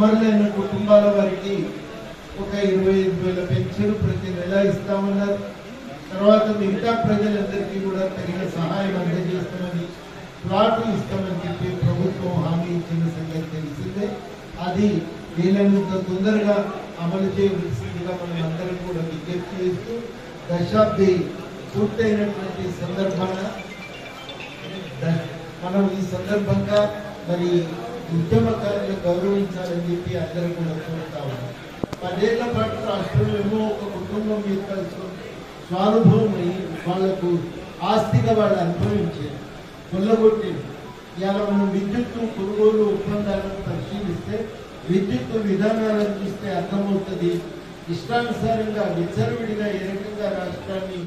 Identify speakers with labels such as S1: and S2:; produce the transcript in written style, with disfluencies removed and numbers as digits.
S1: అమరులైన కుటుంబాల వారికి ఒక 25,000 పెన్షన్ ప్రతి నెల ఇస్తామన్నారు. తర్వాత మిగతా ప్రజలందరికీ కూడా తగిన సహాయం అందజేస్తామని, ప్లాట్లు ఇస్తామని చెప్పి ప్రభుత్వం హామీ ఇచ్చిన సంగతి తెలిసిందే. అది వీలైనంత తొందరగా అమలు చేయవలసిందిగా మనం అందరం కూడా విజ్ఞప్తి చేస్తూ, దశాబ్ది పూర్తయినటువంటి సందర్భాన మనం ఈ సందర్భంగా మరి ఉద్యమకారులను గౌరవించాలని చెప్పి అందరూ కూడా కోరుతా ఉన్నాం. 10 ఏళ్ల పాటు రాష్ట్రంలో ఏమో ఒక కుటుంబం యొక్క స్వానుభవం అయ్యి వాళ్లకు ఆస్తిగా వాళ్ళు అనుభవించారు, కొల్లగొట్టేది. ఇవాళ మనం విద్యుత్తు కొనుగోలు ఒప్పందాలను పరిశీలిస్తే, విద్యుత్తు విధానాలను చూస్తే అర్థమవుతుంది. ఇష్టానుసారంగా విచ్చలవిడిగా ఏ రకంగా రాష్ట్రాన్ని